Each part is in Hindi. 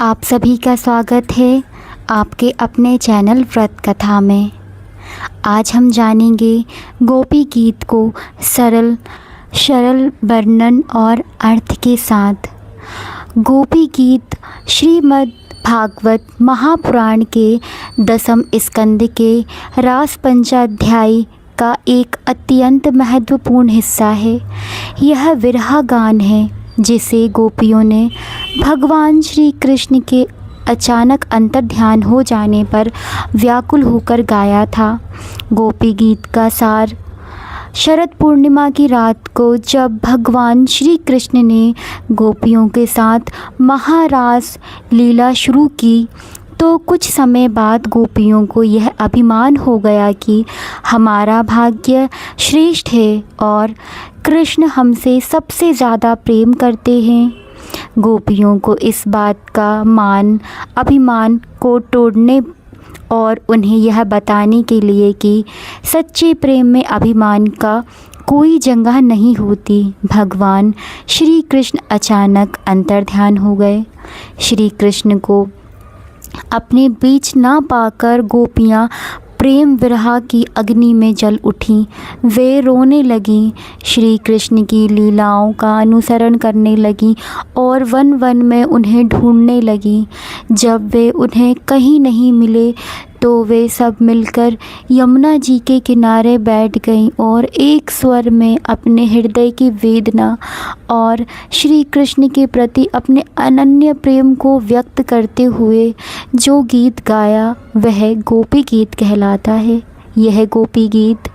आप सभी का स्वागत है आपके अपने चैनल व्रत कथा में। आज हम जानेंगे गोपी गीत को सरल वर्णन और अर्थ के साथ। गोपी गीत श्रीमद् भागवत महापुराण के 10वें स्कंद के रास पंचाध्याय का एक अत्यंत महत्वपूर्ण हिस्सा है। यह विरह गान है जिसे गोपियों ने भगवान श्री कृष्ण के अचानक अंतर्ध्यान हो जाने पर व्याकुल होकर गाया था। गोपी गीत का सार। शरद पूर्णिमा की रात को जब भगवान श्री कृष्ण ने गोपियों के साथ महारास लीला शुरू की तो कुछ समय बाद गोपियों को यह अभिमान हो गया कि हमारा भाग्य श्रेष्ठ है और कृष्ण हमसे सबसे ज़्यादा प्रेम करते हैं। गोपियों को इस बात का अभिमान को तोड़ने और उन्हें यह बताने के लिए कि सच्चे प्रेम में अभिमान का कोई जगह नहीं होती, भगवान श्री कृष्ण अचानक अंतर्ध्यान हो गए। श्री कृष्ण को अपने बीच ना पाकर गोपियाँ प्रेम विरह की अग्नि में जल उठीं। वे रोने लगीं, श्री कृष्ण की लीलाओं का अनुसरण करने लगीं और वन वन में उन्हें ढूंढने लगीं। जब वे उन्हें कहीं नहीं मिले तो वे सब मिलकर यमुना जी के किनारे बैठ गईं और एक स्वर में अपने हृदय की वेदना और श्री कृष्ण के प्रति अपने अनन्य प्रेम को व्यक्त करते हुए जो गीत गाया वह गोपी गीत कहलाता है। यह गोपी गीत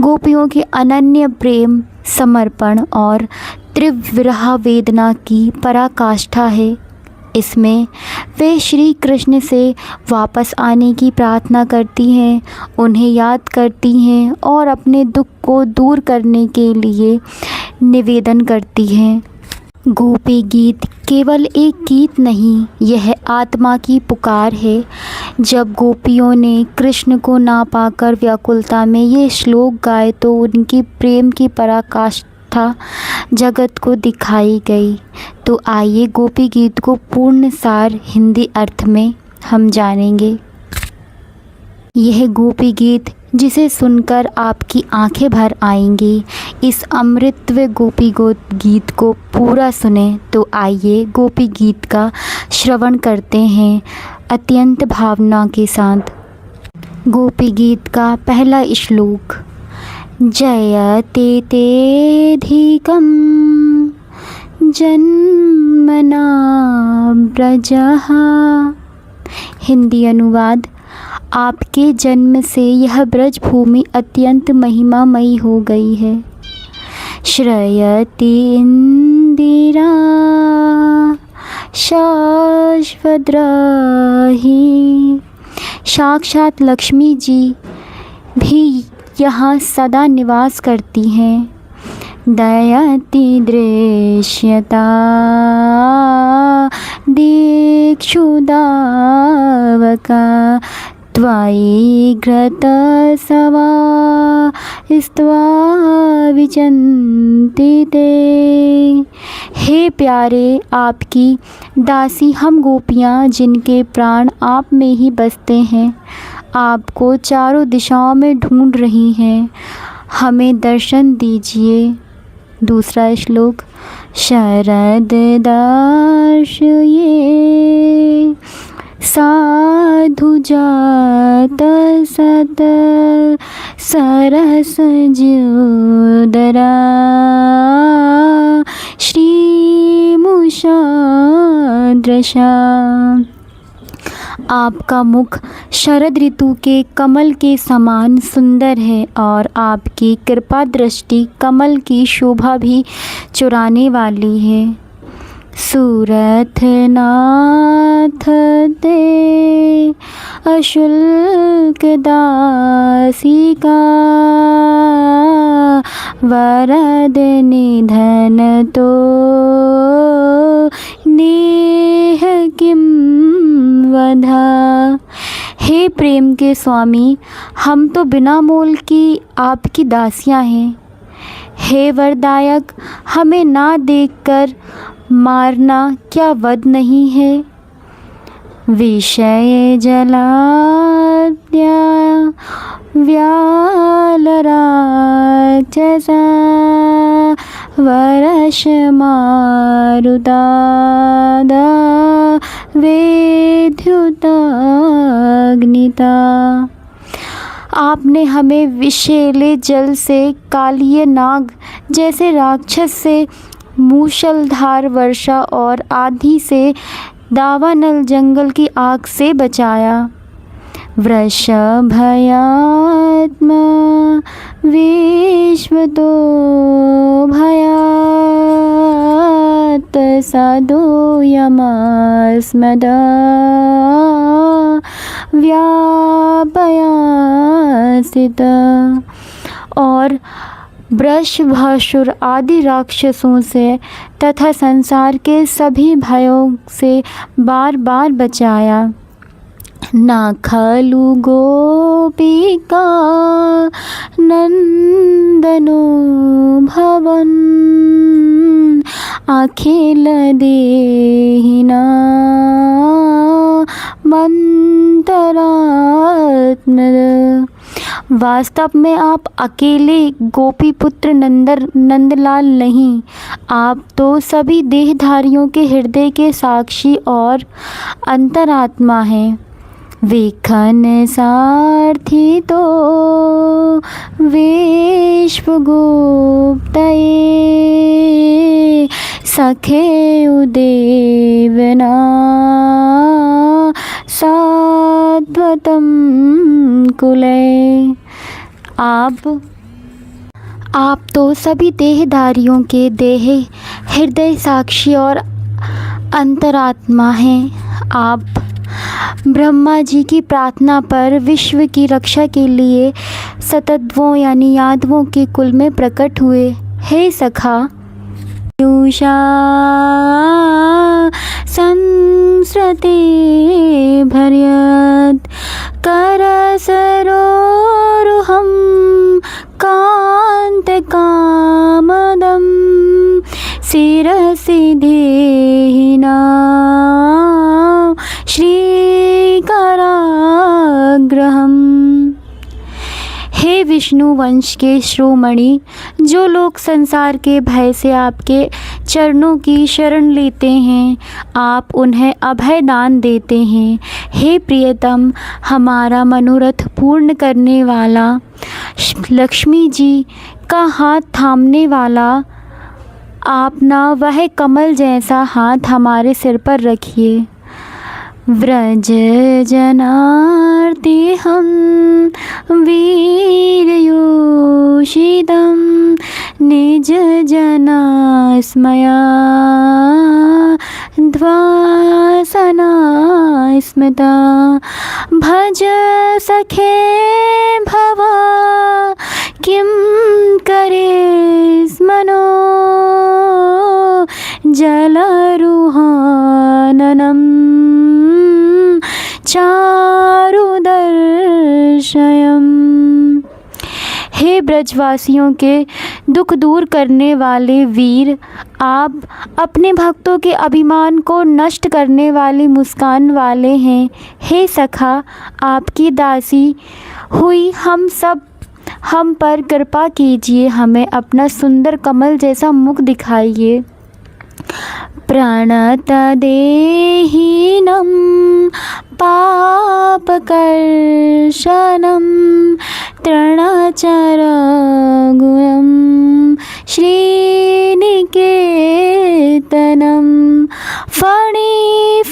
गोपियों के अनन्य प्रेम, समर्पण और तीव्र विरह वेदना की पराकाष्ठा है। इसमें वे श्री कृष्ण से वापस आने की प्रार्थना करती हैं, उन्हें याद करती हैं और अपने दुख को दूर करने के लिए निवेदन करती हैं। गोपी गीत केवल एक गीत नहीं, यह आत्मा की पुकार है। जब गोपियों ने कृष्ण को ना पाकर व्याकुलता में ये श्लोक गाए तो उनकी प्रेम की पराकाष्ठा जगत को दिखाई गई। तो आइए गोपी गीत को पूर्ण सार हिंदी अर्थ में हम जानेंगे। यह गोपी गीत जिसे सुनकर आपकी आंखें भर आएंगी। इस अमृतत्व गोपी गीत को पूरा सुने। तो आइए गोपी गीत का श्रवण करते हैं अत्यंत भावना के साथ। गोपी गीत का पहला श्लोक। जयते तेऽधिकं जन्मना ब्रजः। हिंदी अनुवाद। आपके जन्म से यह ब्रज भूमि अत्यंत महिमामयी हो गई है। श्रयति इंदिरा शाश्वद्राहि। साक्षात लक्ष्मी जी भी यहाँ सदा निवास करती हैं। दयति दृश्यता दीक्षुदावका त्वयि घृतसवा स्त्वा विचन्ति ते। हे प्यारे, आपकी दासी हम गोपियाँ जिनके प्राण आप में ही बसते हैं, आपको चारों दिशाओं में ढूंढ रही हैं, हमें दर्शन दीजिए। दूसरा श्लोक। शरद दर्शये साधु जात सत सरस ज्योदरा श्रीमुषा दृशा। आपका मुख शरद ऋतु के कमल के समान सुंदर है और आपकी कृपा दृष्टि कमल की शोभा भी चुराने वाली है। सूरथ नाथ दे अशुल्क दासी का वरद निधन तो नेह किम वधा। हे प्रेम के स्वामी, हम तो बिना मोल की आपकी दासियां हैं। हे वरदायक, हमें ना देखकर मारना क्या वध नहीं है। विषय जलाद्या व्यालराक्षसा वर्षमारुतादा वेद्युताग्निता। आपने हमें विषैले जल से, कालीय नाग जैसे राक्षस से, मूषलधार वर्षा और आंधी से, दावानल जंगल की आग से बचाया। वृषभयात्मा विश्वतो भयात् साधूयमस्मदा व्यापयासित। और वृषभासुर आदि राक्षसों से तथा संसार के सभी भयों से बार बार बचाया। न खलु गोपिका नंदनो भवन अखिल देहिना मंतरात्म। वास्तव में आप अकेले गोपी पुत्र नंदलाल नहीं, आप तो सभी देहधारियों के हृदय के साक्षी और अंतरात्मा हैं। विखन सारथी तो विश्वगुप्तये सखे उदेवना साध्वतम कुले। आप तो सभी देहधारियों के देह हृदय साक्षी और अंतरात्मा हैं। आप ब्रह्मा जी की प्रार्थना पर विश्व की रक्षा के लिए सतत्वों यानी यादवों के कुल में प्रकट हुए। हे सखा, युषा संस्रते भर्यत् करसरोरुहं कान्तकामदं शिरसि देहिना श्रीकराग्रहम्। हे विष्णु वंश के शिरोमणि, जो लोग संसार के भय से आपके चरणों की शरण लेते हैं, आप उन्हें अभय दान देते हैं। हे प्रियतम, हमारा मनोरथ पूर्ण करने वाला, लक्ष्मी जी का हाथ थामने वाला, आप ना वह कमल जैसा हाथ हमारे सिर पर रखिए। व्रज जनार्तिहं वीरयोषितं निज जनास्मया ध्वासना स्मृता। भज सखे भवा किं करे स्मनो जलरुहाननं चारुदर्शयम्। हे ब्रजवासियों के दुख दूर करने वाले वीर, आप अपने भक्तों के अभिमान को नष्ट करने वाली मुस्कान वाले हैं। हे सखा, आपकी दासी हुई हम पर कृपा कीजिए, हमें अपना सुंदर कमल जैसा मुख दिखाइए। प्रणतदेहिनं पापकर्षणं तृणाचरगुणं श्रीनिकेतनं फणिफणार्पितं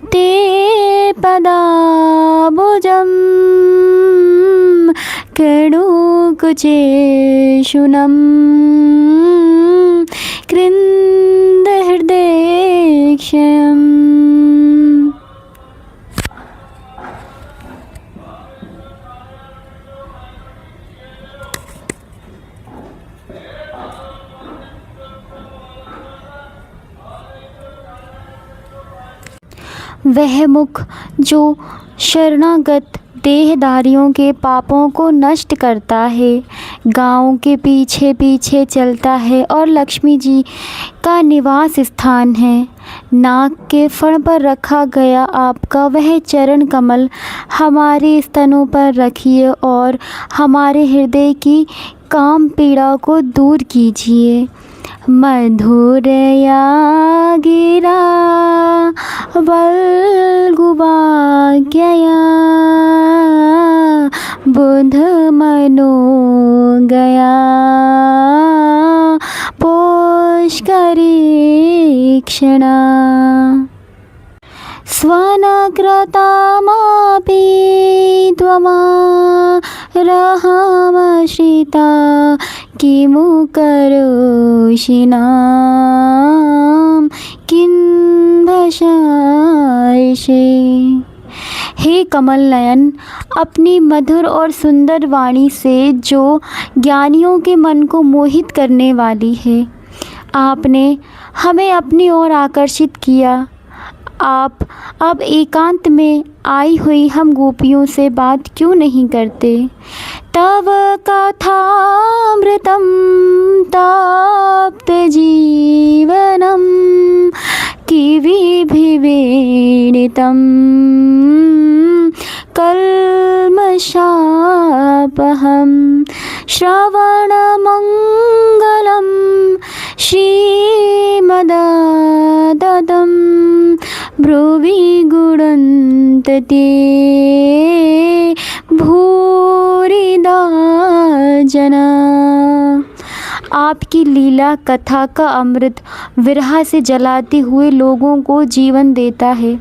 ते पदाबुजं केणुकुचेशुनं कृन्दहृदयक्षयम्। वह मुख जो शरणागत देहधारियों के पापों को नष्ट करता है, गाँव के पीछे पीछे चलता है और लक्ष्मी जी का निवास स्थान है। नाक के फण पर रखा गया आपका वह चरण कमल हमारे स्तनों पर रखिए और हमारे हृदय की काम पीड़ा को दूर कीजिए। मधुरया गिरा वल्गुवाज्ञया बुध मनो गया पोष्करीक्षणा स्वनकृतामापि त्वमारहमश्रिता किमु करोषि नाम किन्भषायिषे। हे कमल नयन, अपनी मधुर और सुंदर वाणी से जो ज्ञानियों के मन को मोहित करने वाली है, आपने हमें अपनी ओर आकर्षित किया। आप अब एकांत में आई हुई हम गोपियों से बात क्यों नहीं करते? तव कथामृतं तप्त जीवनम किविभिवेणितं कल्मषापहं श्रवणमङ्गलं श्रीमदाततं ब्रुवि गुणन्तते भूरिदा जना। आपकी लीला कथा का अमृत विरह से जलाते हुए लोगों को जीवन देता है,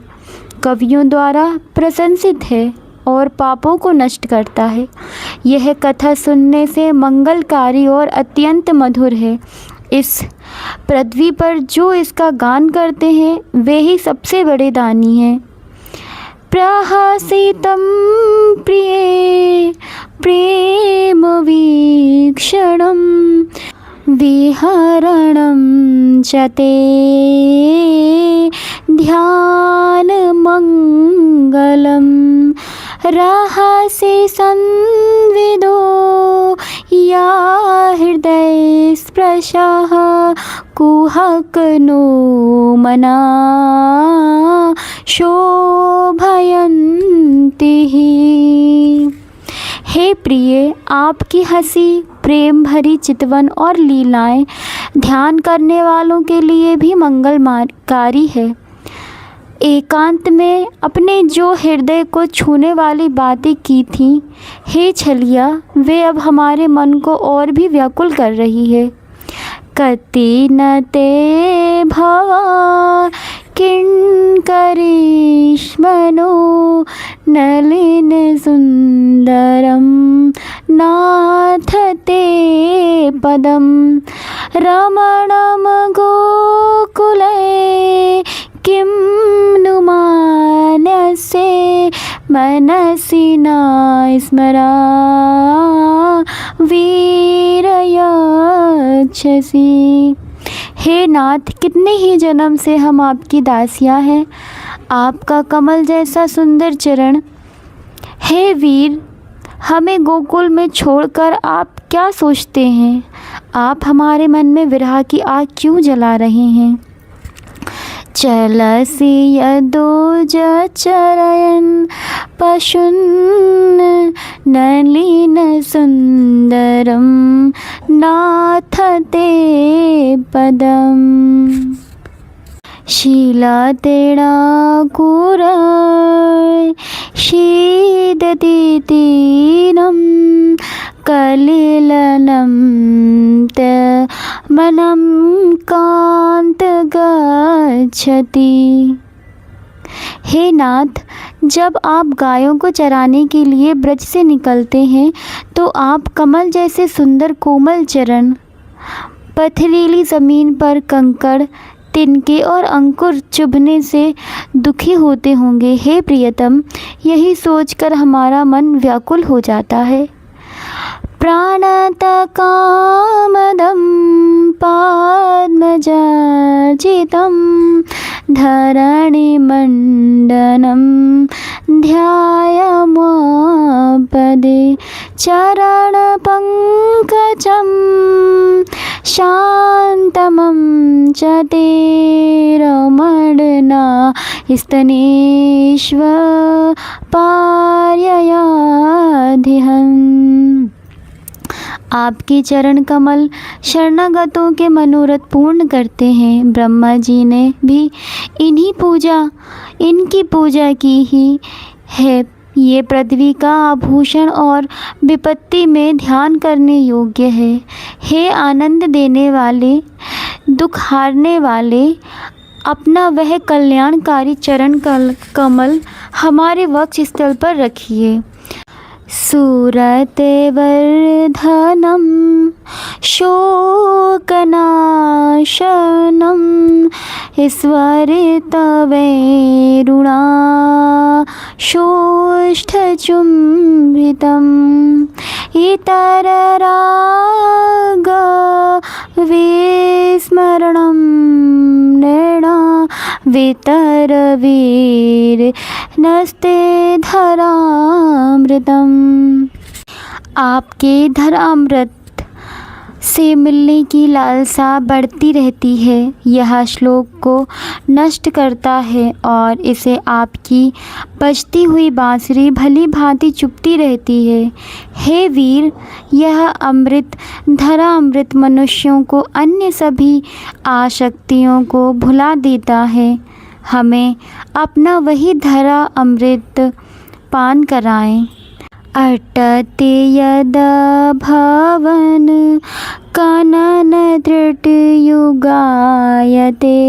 कवियों द्वारा प्रशंसित है और पापों को नष्ट करता है। यह कथा सुनने से मंगलकारी और अत्यंत मधुर है। इस पृथ्वी पर जो इसका गान करते हैं वे ही सबसे बड़े दानी हैं। प्रहसितं प्रिये प्रेम वीक्षणं विहरणं च ते ध्यानमङ्गलं रहसि संविदो या हृदयस्पृशः कुहकनो मना शोभयन्तिः। हे प्रिय, आपकी हंसी, प्रेम भरी चितवन और लीलाएं ध्यान करने वालों के लिए भी मंगलकारी है। एकांत में अपने जो हृदय को छूने वाली बातें की थीं, हे छलिया, वे अब हमारे मन को और भी व्याकुल कर रही है। कति न ते भवा किंकरिष्मनो नलिन सुंदरम नाथ ते पदम रमणम गोकुले किं नुमानसे मनसि न स्मरा वीरयच्छसि। हे नाथ, कितने ही जन्म से हम आपकी दासियां हैं। आपका कमल जैसा सुंदर चरण। हे वीर, हमें गोकुल में छोड़कर आप क्या सोचते हैं? आप हमारे मन में विरह की आग क्यों जला रहे हैं? चलसि यदोज चरयन् पशुन् नलिन सुंदरम नाथ ते पदम शीलातेणाकुर शीदतीतीनं कलिलनं त मनं कांत गच्छति। हे नाथ, जब आप गायों को चराने के लिए ब्रज से निकलते हैं तो आप कमल जैसे सुंदर कोमल चरण, पथरीली ज़मीन पर कंकड़, तिनके और अंकुर चुभने से दुखी होते होंगे। हे प्रियतम, यही सोचकर हमारा मन व्याकुल हो जाता है। प्राणतकामदं पद्मजार्चितं धरणिमण्डनं ध्यायामपदे चरणपङ्कजं शान्तमं च ते रमण न स्तनेष्व पार्ययाधिहम्। आपके चरण कमल शरणागतों के मनोरथ पूर्ण करते हैं। ब्रह्मा जी ने भी इनकी पूजा की ही है। ये पृथ्वी का आभूषण और विपत्ति में ध्यान करने योग्य है। हे आनंद देने वाले, दुख हारने वाले, अपना वह कल्याणकारी चरण कमल हमारे वक्ष स्थल पर रखिए। सूरते वर्धनम शोकनाशनम ईश्वरितवैरुणा शोष्ठचुम्बितम् इतरराग विस्मरणं नृणा वितरवीर नस्ते धरामृतम्। आपके धरामृत से मिलने की लालसा बढ़ती रहती है। यह श्लोक को नष्ट करता है और इसे आपकी बजती हुई बांसुरी भली भांति चुपती रहती है। हे वीर, यह अमृत धरा अमृत मनुष्यों को अन्य सभी आसक्तियों को भुला देता है। हमें अपना वही धरा अमृत पान कराएं। अटते यद भवन कानन दृढ़ युगायते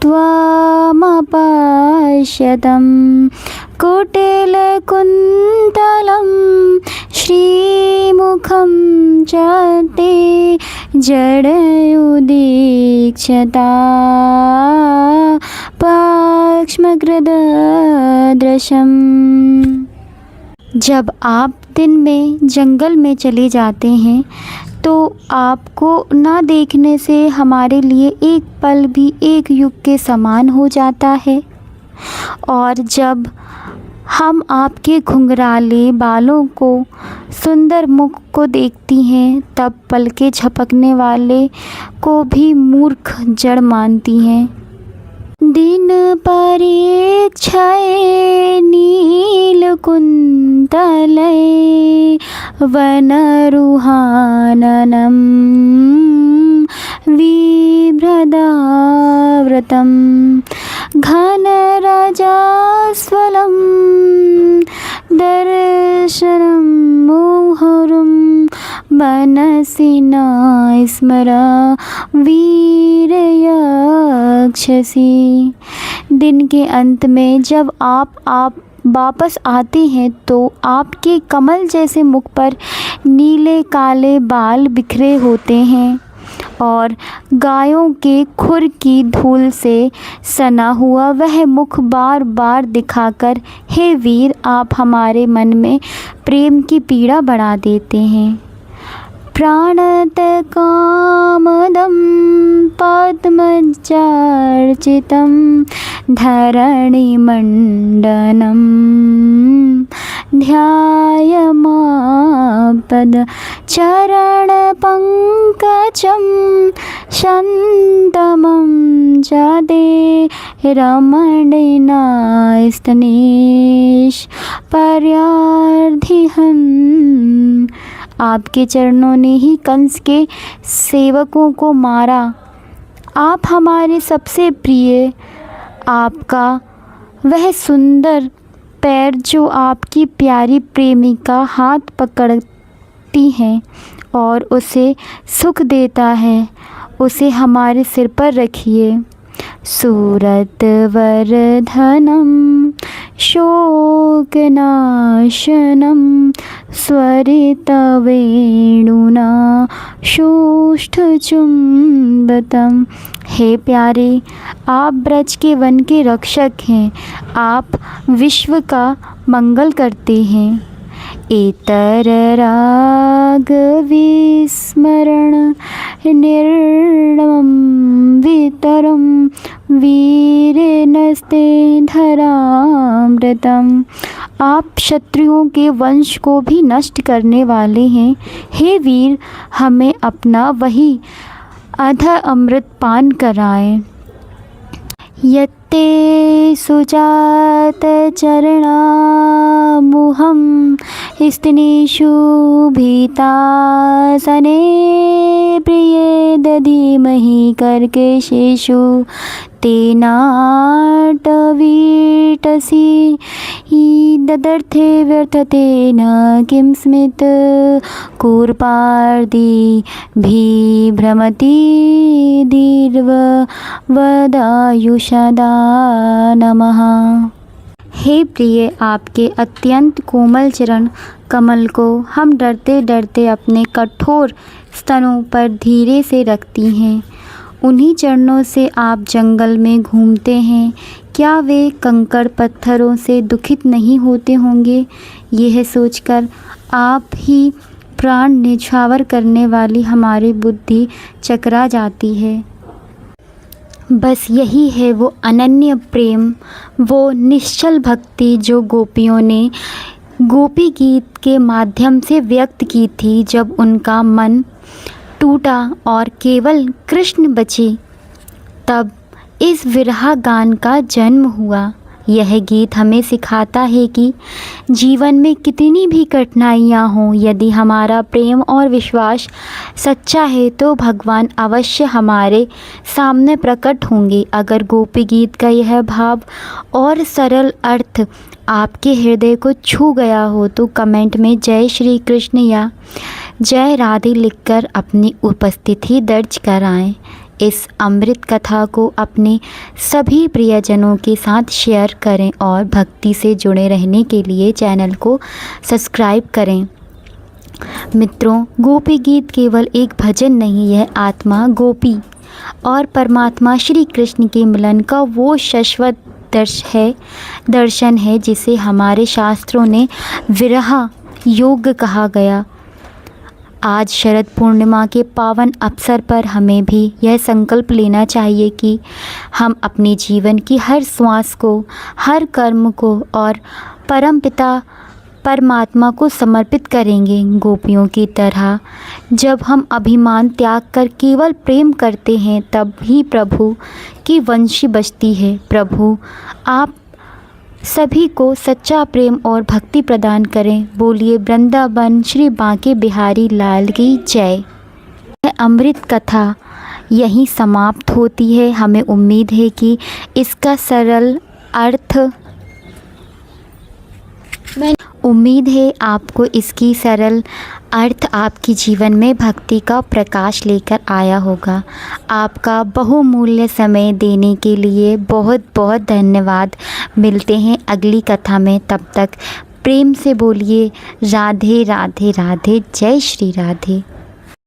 त्वामपश्यतं कुटिल कुन्तलं श्रीमुखं च ते जडयुदीक्षता पक्ष्मकृददृशम्। जब आप दिन में जंगल में चले जाते हैं तो आपको ना देखने से हमारे लिए एक पल भी एक युग के समान हो जाता है। और जब हम आपके घुंघराले बालों को, सुंदर मुख को देखती हैं, तब पलके झपकने वाले को भी मूर्ख जड़ मानती हैं। दिन परीक्षये नीलकुन्तले वनरुहाननं विभ्रदाव्रतं घनराजास्वलं दर्शनं मुहुरं मनसि न स्मर वीरयक्षसि। दिन के अंत में जब आप वापस आते हैं तो आपके कमल जैसे मुख पर नीले काले बाल बिखरे होते हैं और गायों के खुर की धूल से सना हुआ वह मुख बार बार दिखाकर, हे वीर, आप हमारे मन में प्रेम की पीड़ा बढ़ा देते हैं। प्राणत कामदं पद्मचर्चितं धरणिमण्डनं ध्यायमापद चरणपङ्कजं शन्तमं जादे रमणीना स्तनेश पर्यार्धिहन्। आपके चरणों ने ही कंस के सेवकों को मारा। आप हमारे सबसे प्रिय, आपका वह सुंदर पैर जो आपकी प्यारी प्रेमिका हाथ पकड़ती हैं और उसे सुख देता है, उसे हमारे सिर पर रखिए। सूरत वर्धनम शोकनाशनम स्वरितवेणुना शोष्ठचुम्बतम्। हे प्यारे, आप ब्रज के वन के रक्षक हैं। आप विश्व का मंगल करते हैं। एतर राग विस्मरण निर्णमं वितरम वीरे नस्ते धरामृतम्। आप शत्रुओं के वंश को भी नष्ट करने वाले हैं। हे वीर, हमें अपना वही अध अमृत पान कराएं। ते सुजात चरणामुहं स्तनेषु भीतासने प्रिये दधीमहि कर्कशेषु तेनाटवीटसि ददर्थे व्यर्थते न किं स्मित कूर्पार्दी भ्रमति दीर्घवदायुषदा नमः। हे प्रिय, आपके अत्यंत कोमल चरण कमल को हम डरते डरते अपने कठोर स्तनों पर धीरे से रखती हैं। उन्हीं चरणों से आप जंगल में घूमते हैं, क्या वे कंकड़ पत्थरों से दुखित नहीं होते होंगे? यह सोचकर आप ही प्राण न्यौछावर करने वाली हमारी बुद्धि चकरा जाती है। बस यही है वो अनन्य प्रेम, वो निश्चल भक्ति जो गोपियों ने गोपी गीत के माध्यम से व्यक्त की थी। जब उनका मन टूटा और केवल कृष्ण बचे, तब इस विरह गान का जन्म हुआ। यह गीत हमें सिखाता है कि जीवन में कितनी भी कठिनाइयाँ हों, यदि हमारा प्रेम और विश्वास सच्चा है तो भगवान अवश्य हमारे सामने प्रकट होंगे। अगर गोपी गीत का यह भाव और सरल अर्थ आपके हृदय को छू गया हो तो कमेंट में जय श्री कृष्ण या जय राधे लिखकर अपनी उपस्थिति दर्ज कराएं। इस अमृत कथा को अपने सभी प्रियजनों के साथ शेयर करें और भक्ति से जुड़े रहने के लिए चैनल को सब्सक्राइब करें। मित्रों, गोपी गीत केवल एक भजन नहीं, यह आत्मा गोपी और परमात्मा श्री कृष्ण के मिलन का वो शाश्वत दर्शन है जिसे हमारे शास्त्रों ने विरह योग कहा गया। आज शरद पूर्णिमा के पावन अवसर पर हमें भी यह संकल्प लेना चाहिए कि हम अपने जीवन की हर श्वास को, हर कर्म को और परमपिता परमात्मा को समर्पित करेंगे। गोपियों की तरह जब हम अभिमान त्याग कर केवल प्रेम करते हैं, तब ही प्रभु की वंशी बजती है। प्रभु आप सभी को सच्चा प्रेम और भक्ति प्रदान करें। बोलिए वृंदावन श्री बांके बिहारी लाल की जय। यह अमृत कथा यहीं समाप्त होती है। हमें उम्मीद है कि इसका सरल अर्थ आपको इसकी सरल अर्थ आपके जीवन में भक्ति का प्रकाश लेकर आया होगा। आपका बहुमूल्य समय देने के लिए बहुत बहुत धन्यवाद। मिलते हैं अगली कथा में, तब तक प्रेम से बोलिए राधे राधे राधे, जय श्री राधे।